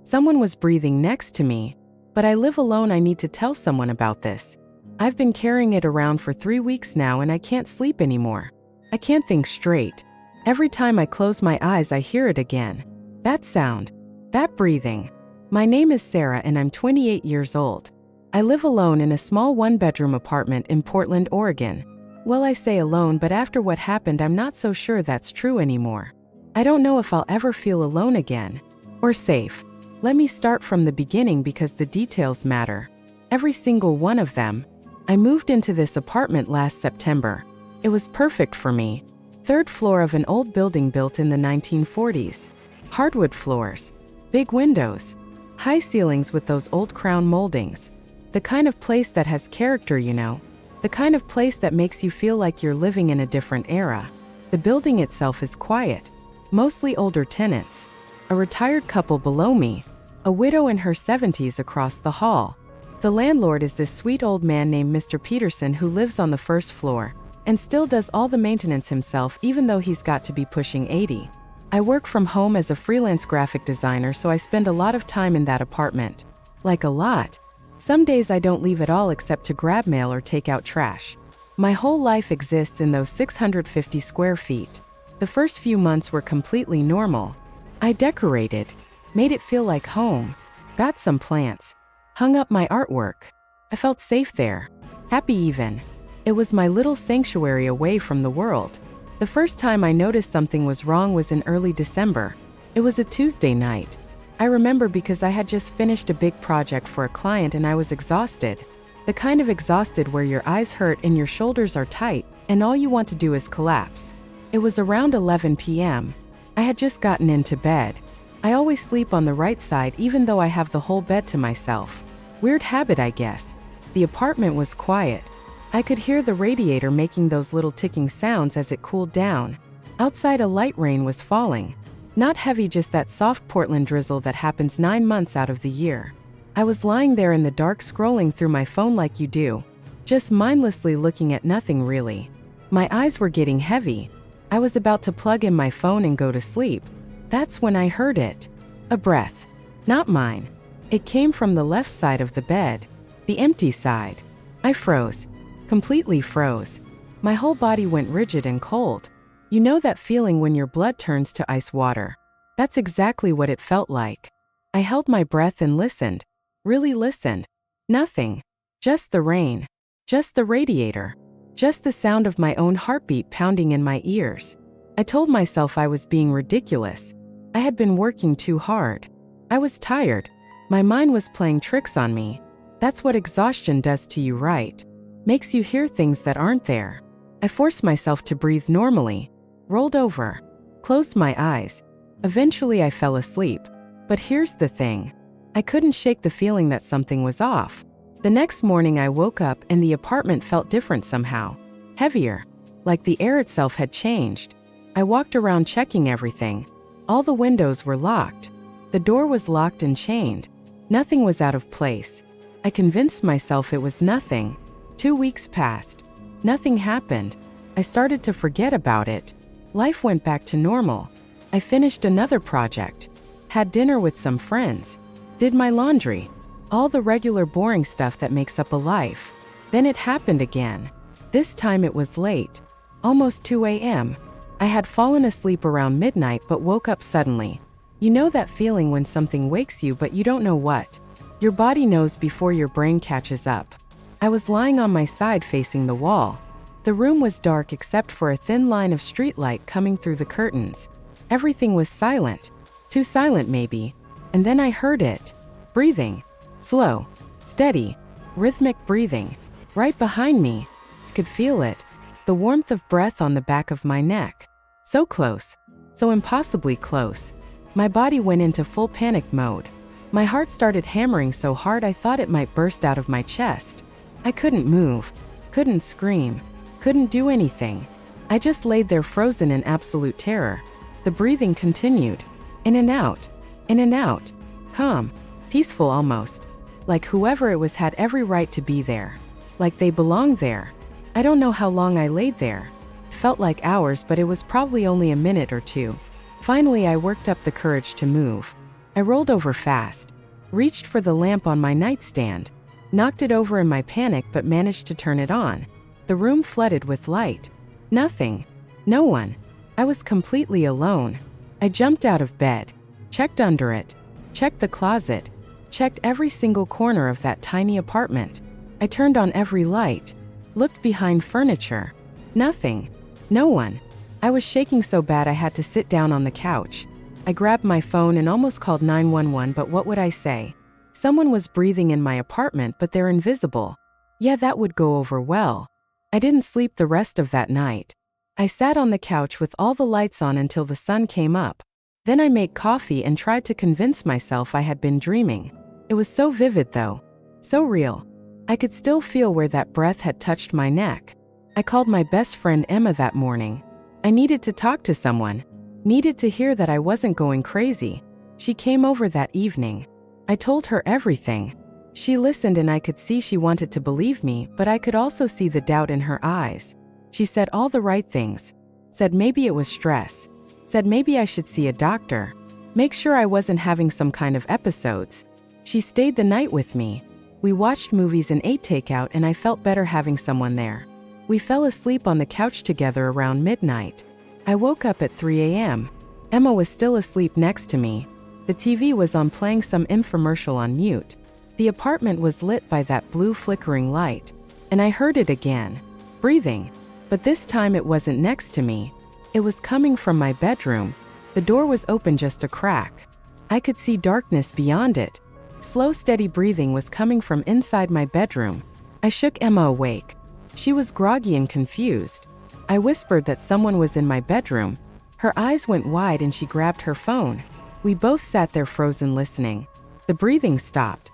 Someone was breathing next to me, but I live alone. I need to tell someone about this. I've been carrying it around for 3 weeks now and I can't sleep anymore. I can't think straight. Every time I close my eyes, I hear it again. That sound. That breathing. My name is Sarah and I'm 28 years old. I live alone in a small one-bedroom apartment in Portland, Oregon. Well, I say alone, but after what happened, I'm not so sure that's true anymore. I don't know if I'll ever feel alone again. Or safe. Let me start from the beginning because the details matter. Every single one of them. I moved into this apartment last September. It was perfect for me. 3rd floor of an old building built in the 1940s. Hardwood floors. Big windows. High ceilings with those old crown moldings. The kind of place that has character, you know. The kind of place that makes you feel like you're living in a different era. The building itself is quiet. Mostly older tenants. A retired couple below me. A widow in her 70s across the hall. The landlord is this sweet old man named Mr. Peterson who lives on the 1st floor and still does all the maintenance himself even though he's got to be pushing 80. I work from home as a freelance graphic designer, so I spend a lot of time in that apartment. Like a lot. Some days I don't leave at all except to grab mail or take out trash. My whole life exists in those 650 square feet. The first few months were completely normal. I decorated, made it feel like home, got some plants, hung up my artwork. I felt safe there, happy even. It was my little sanctuary away from the world. The first time I noticed something was wrong was in early December. It was a Tuesday night. I remember because I had just finished a big project for a client and I was exhausted. The kind of exhausted where your eyes hurt and your shoulders are tight and all you want to do is collapse. It was around 11 p.m. I had just gotten into bed. I always sleep on the right side even though I have the whole bed to myself. Weird habit, I guess. The apartment was quiet. I could hear the radiator making those little ticking sounds as it cooled down. Outside, a light rain was falling. Not heavy, just that soft Portland drizzle that happens 9 months out of the year. I was lying there in the dark scrolling through my phone like you do. Just mindlessly looking at nothing really. My eyes were getting heavy. I was about to plug in my phone and go to sleep. That's when I heard it. A breath. Not mine. It came from the left side of the bed. The empty side. I froze. Completely froze. My whole body went rigid and cold. You know that feeling when your blood turns to ice water? That's exactly what it felt like. I held my breath and listened. Really listened. Nothing. Just the rain. Just the radiator. Just the sound of my own heartbeat pounding in my ears. I told myself I was being ridiculous. I had been working too hard. I was tired. My mind was playing tricks on me. That's what exhaustion does to you, right? Makes you hear things that aren't there. I forced myself to breathe normally, rolled over, closed my eyes. Eventually I fell asleep. But here's the thing. I couldn't shake the feeling that something was off. The next morning I woke up and the apartment felt different somehow. Heavier. Like the air itself had changed. I walked around checking everything. All the windows were locked. The door was locked and chained. Nothing was out of place. I convinced myself it was nothing. 2 weeks passed. Nothing happened. I started to forget about it. Life went back to normal. I finished another project. Had dinner with some friends. Did my laundry. All the regular boring stuff that makes up a life. Then it happened again. This time it was late. Almost 2 a.m. I had fallen asleep around midnight but woke up suddenly. You know that feeling when something wakes you but you don't know what? Your body knows before your brain catches up. I was lying on my side facing the wall. The room was dark except for a thin line of streetlight coming through the curtains. Everything was silent. Too silent maybe. And then I heard it. Breathing. Slow. Steady. Rhythmic breathing. Right behind me. I could feel it. The warmth of breath on the back of my neck. So close. So impossibly close. My body went into full panic mode. My heart started hammering so hard I thought it might burst out of my chest. I couldn't move. Couldn't scream. Couldn't do anything. I just laid there frozen in absolute terror. The breathing continued. In and out. In and out. Calm. Peaceful almost. Like whoever it was had every right to be there. Like they belonged there. I don't know how long I laid there. It felt like hours, but it was probably only a minute or two. Finally, I worked up the courage to move. I rolled over fast, reached for the lamp on my nightstand, knocked it over in my panic but managed to turn it on. The room flooded with light. Nothing. No one. I was completely alone. I jumped out of bed, checked under it, checked the closet, checked every single corner of that tiny apartment. I turned on every light, looked behind furniture. Nothing. No one. I was shaking so bad I had to sit down on the couch. I grabbed my phone and almost called 911, but what would I say? Someone was breathing in my apartment, but they're invisible. Yeah, that would go over well. I didn't sleep the rest of that night. I sat on the couch with all the lights on until the sun came up. Then I made coffee and tried to convince myself I had been dreaming. It was so vivid though. So real. I could still feel where that breath had touched my neck. I called my best friend Emma that morning. I needed to talk to someone. Needed to hear that I wasn't going crazy. She came over that evening. I told her everything. She listened and I could see she wanted to believe me, but I could also see the doubt in her eyes. She said all the right things. Said maybe it was stress. Said maybe I should see a doctor. Make sure I wasn't having some kind of episodes. She stayed the night with me. We watched movies and ate takeout, and I felt better having someone there. We fell asleep on the couch together around midnight. I woke up at 3 a.m. Emma was still asleep next to me. The TV was on playing some infomercial on mute. The apartment was lit by that blue flickering light. And I heard it again. Breathing. But this time it wasn't next to me. It was coming from my bedroom. The door was open just a crack. I could see darkness beyond it. Slow, steady breathing was coming from inside my bedroom. I shook Emma awake. She was groggy and confused. I whispered that someone was in my bedroom. Her eyes went wide and she grabbed her phone. We both sat there frozen listening. The breathing stopped.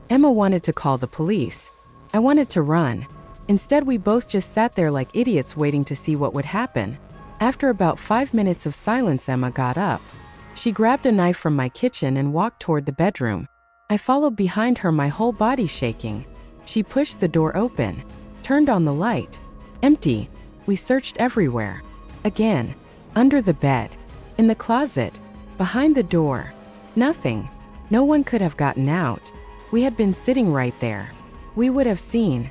Emma wanted to call the police. I wanted to run. Instead, we both just sat there like idiots waiting to see what would happen. After about 5 minutes of silence, Emma got up. She grabbed a knife from my kitchen and walked toward the bedroom. I followed behind her, my whole body shaking. She pushed the door open, turned on the light. Empty. We searched everywhere. Again. Under the bed. In the closet. Behind the door. Nothing. No one could have gotten out. We had been sitting right there. We would have seen.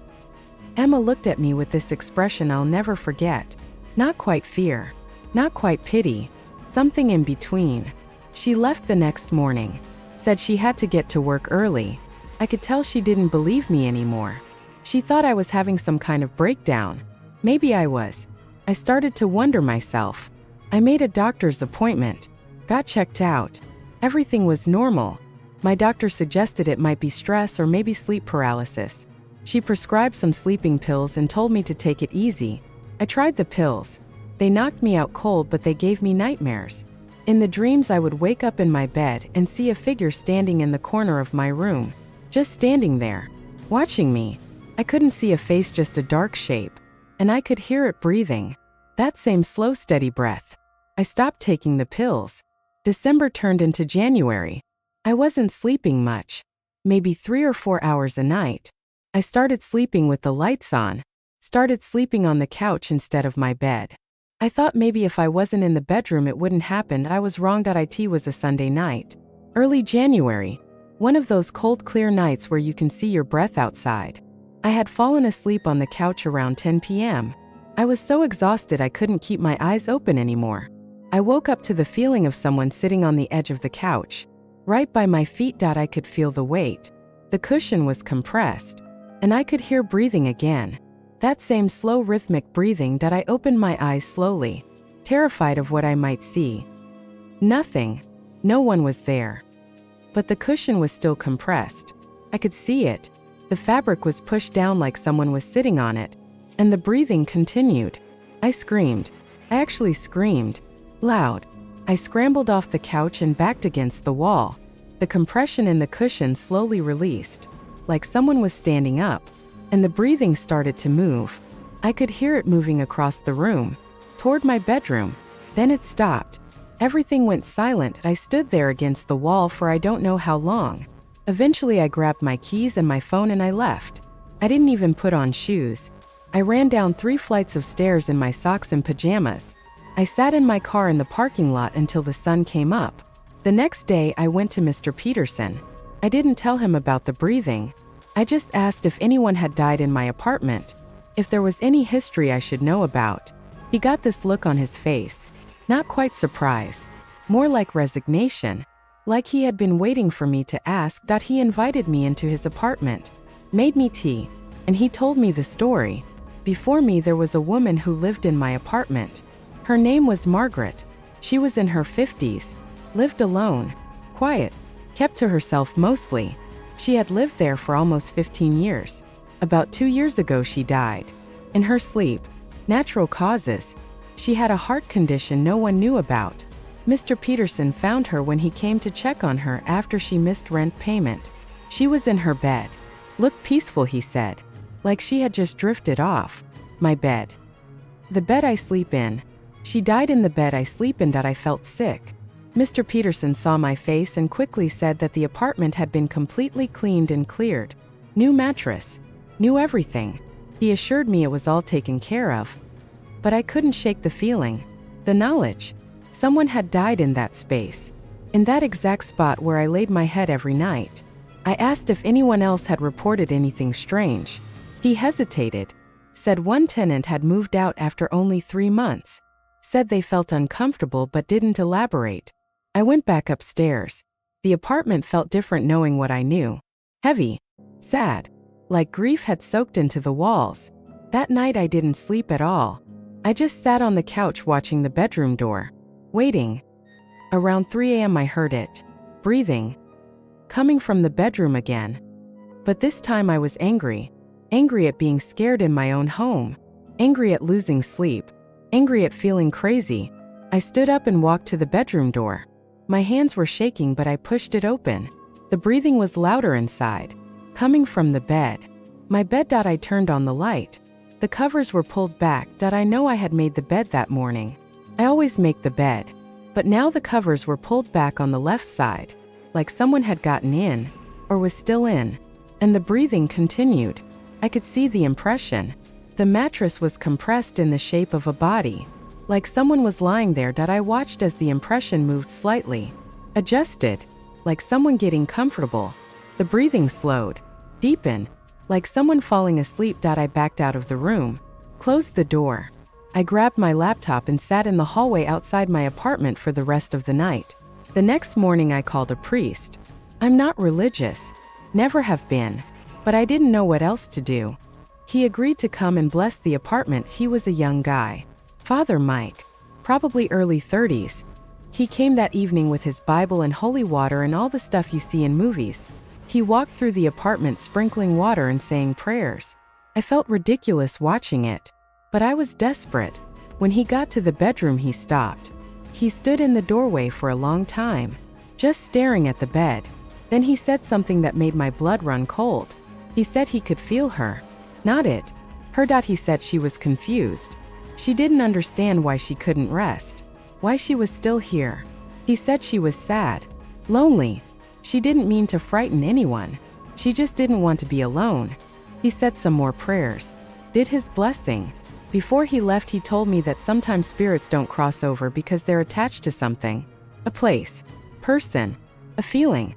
Emma looked at me with this expression I'll never forget. Not quite fear. Not quite pity. Something in between. She left the next morning. Said she had to get to work early. I could tell she didn't believe me anymore. She thought I was having some kind of breakdown. Maybe I was. I started to wonder myself. I made a doctor's appointment. Got checked out. Everything was normal. My doctor suggested it might be stress or maybe sleep paralysis. She prescribed some sleeping pills and told me to take it easy. I tried the pills. They knocked me out cold, but they gave me nightmares. In the dreams, I would wake up in my bed and see a figure standing in the corner of my room. Just standing there, watching me. I couldn't see a face, just a dark shape. And I could hear it breathing. That same slow, steady breath. I stopped taking the pills. December turned into January. I wasn't sleeping much. Maybe 3 or 4 hours a night. I started sleeping with the lights on. Started sleeping on the couch instead of my bed. I thought maybe if I wasn't in the bedroom it wouldn't happen. I was wrong. It was a Sunday night. Early January. One of those cold, clear nights where you can see your breath outside. I had fallen asleep on the couch around 10 p.m. I was so exhausted I couldn't keep my eyes open anymore. I woke up to the feeling of someone sitting on the edge of the couch. Right by my feet. I could feel the weight. The cushion was compressed. And I could hear breathing again. That same slow, rhythmic breathing. I opened my eyes slowly, terrified of what I might see. Nothing. No one was there. But the cushion was still compressed. I could see it. The fabric was pushed down like someone was sitting on it. And the breathing continued. I screamed. I actually screamed. Loud. I scrambled off the couch and backed against the wall. The compression in the cushion slowly released, like someone was standing up. And the breathing started to move. I could hear it moving across the room, toward my bedroom. Then it stopped. Everything went silent. I stood there against the wall for I don't know how long. Eventually I grabbed my keys and my phone and I left. I didn't even put on shoes. I ran down 3 flights of stairs in my socks and pajamas. I sat in my car in the parking lot until the sun came up. The next day, I went to Mr. Peterson. I didn't tell him about the breathing. I just asked if anyone had died in my apartment, if there was any history I should know about. He got this look on his face. Not quite surprise, more like resignation. Like he had been waiting for me to ask. He invited me into his apartment, made me tea, and he told me the story. Before me there was a woman who lived in my apartment. Her name was Margaret. She was in her 50s, lived alone, quiet, kept to herself mostly. She had lived there for almost 15 years. About 2 years ago she died. In her sleep. Natural causes. She had a heart condition no one knew about. Mr. Peterson found her when he came to check on her after she missed rent payment. She was in her bed. Looked peaceful, he said. Like she had just drifted off. My bed. The bed I sleep in. She died in the bed I sleep in. I felt sick. Mr. Peterson saw my face and quickly said that the apartment had been completely cleaned and cleared. New mattress. New everything. He assured me it was all taken care of. But I couldn't shake the feeling. The knowledge. Someone had died in that space. In that exact spot where I laid my head every night. I asked if anyone else had reported anything strange. He hesitated. Said one tenant had moved out after only 3 months. Said they felt uncomfortable but didn't elaborate. I went back upstairs. The apartment felt different knowing what I knew. Heavy. Sad. Like grief had soaked into the walls. That night I didn't sleep at all. I just sat on the couch watching the bedroom door. Waiting. Around 3 a.m. I heard it. Breathing. Coming from the bedroom again. But this time I was angry. Angry at being scared in my own home. Angry at losing sleep. Angry at feeling crazy. I stood up and walked to the bedroom door. My hands were shaking but I pushed it open. The breathing was louder inside. Coming from the bed. My bed. I turned on the light. The covers were pulled back. I know I had made the bed that morning. I always make the bed. But now the covers were pulled back on the left side. Like someone had gotten in. Or was still in. And the breathing continued. I could see the impression. The mattress was compressed in the shape of a body. Like someone was lying there. I watched as the impression moved slightly. Adjusted. Like someone getting comfortable. The breathing slowed. Deepened. Like someone falling asleep. I backed out of the room. Closed the door. I grabbed my laptop and sat in the hallway outside my apartment for the rest of the night. The next morning I called a priest. I'm not religious. Never have been. But I didn't know what else to do. He agreed to come and bless the apartment. He was a young guy. Father Mike. Probably early 30s. He came that evening with his Bible and holy water and all the stuff you see in movies. He walked through the apartment sprinkling water and saying prayers. I felt ridiculous watching it. But I was desperate. When he got to the bedroom he stopped. He stood in the doorway for a long time, just staring at the bed. Then he said something that made my blood run cold. He said he could feel her. Not it. Her. He said she was confused. She didn't understand why she couldn't rest. Why she was still here. He said she was sad. Lonely. She didn't mean to frighten anyone. She just didn't want to be alone. He said some more prayers. Did his blessing. Before he left he told me that sometimes spirits don't cross over because they're attached to something. A place. Person. A feeling.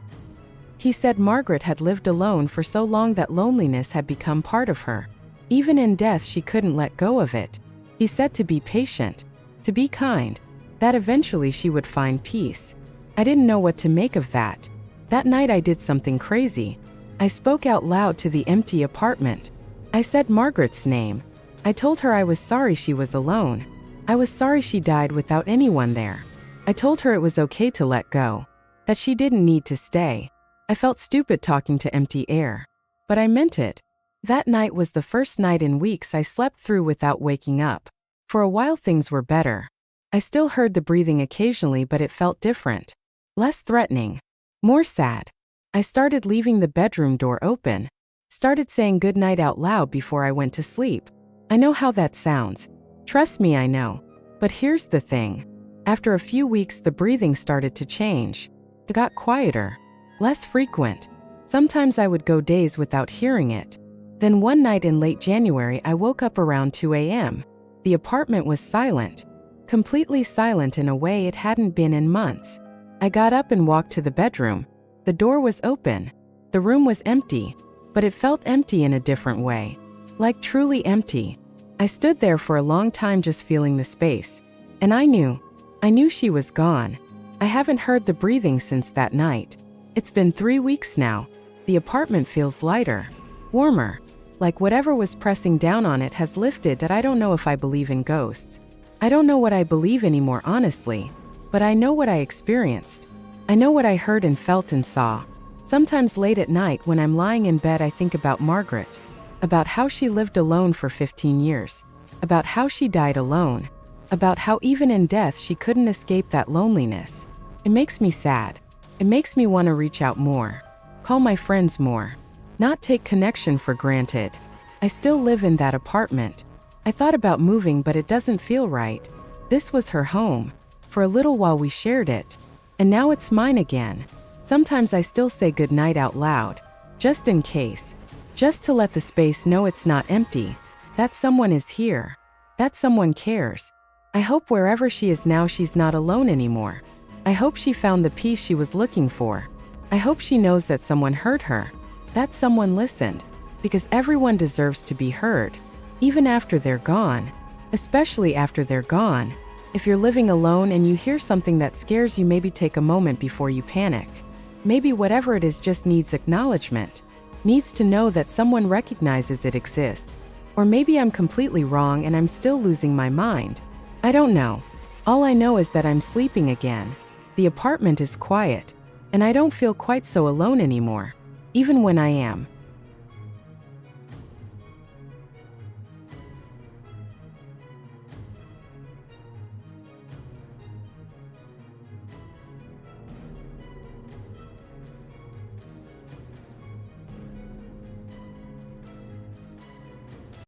He said Margaret had lived alone for so long that loneliness had become part of her. Even in death she couldn't let go of it. He said to be patient. To be kind. That eventually she would find peace. I didn't know what to make of that. That night I did something crazy. I spoke out loud to the empty apartment. I said Margaret's name. I told her I was sorry she was alone. I was sorry she died without anyone there. I told her it was okay to let go. That she didn't need to stay. I felt stupid talking to empty air. But I meant it. That night was the first night in weeks I slept through without waking up. For a while things were better. I still heard the breathing occasionally but it felt different. Less threatening. More sad. I started leaving the bedroom door open. Started saying goodnight out loud before I went to sleep. I know how that sounds. Trust me, I know. But here's the thing. After a few weeks the breathing started to change. It got quieter. Less frequent. Sometimes I would go days without hearing it. Then one night in late January I woke up around 2 a.m. The apartment was silent. Completely silent in a way it hadn't been in months. I got up and walked to the bedroom. The door was open. The room was empty, but it felt empty in a different way. Like truly empty. I stood there for a long time just feeling the space. And I knew she was gone. I haven't heard the breathing since that night. It's been 3 weeks now. The apartment feels lighter, warmer. Like whatever was pressing down on it has lifted, that I don't know if I believe in ghosts. I don't know what I believe anymore, honestly. But I know what I experienced. I know what I heard and felt and saw. Sometimes late at night when I'm lying in bed I think about Margaret. About how she lived alone for 15 years. About how she died alone. About how even in death she couldn't escape that loneliness. It makes me sad. It makes me want to reach out more. Call my friends more. Not take connection for granted. I still live in that apartment. I thought about moving, but it doesn't feel right. This was her home. For a little while we shared it. And now it's mine again. Sometimes I still say goodnight out loud. Just in case. Just to let the space know it's not empty. That someone is here. That someone cares. I hope wherever she is now she's not alone anymore. I hope she found the peace she was looking for. I hope she knows that someone heard her. That someone listened. Because everyone deserves to be heard. Even after they're gone. Especially after they're gone. If you're living alone and you hear something that scares you, maybe take a moment before you panic. Maybe whatever it is just needs acknowledgement. Needs to know that someone recognizes it exists. Or maybe I'm completely wrong and I'm still losing my mind. I don't know. All I know is that I'm sleeping again. The apartment is quiet. And I don't feel quite so alone anymore. Even when I am.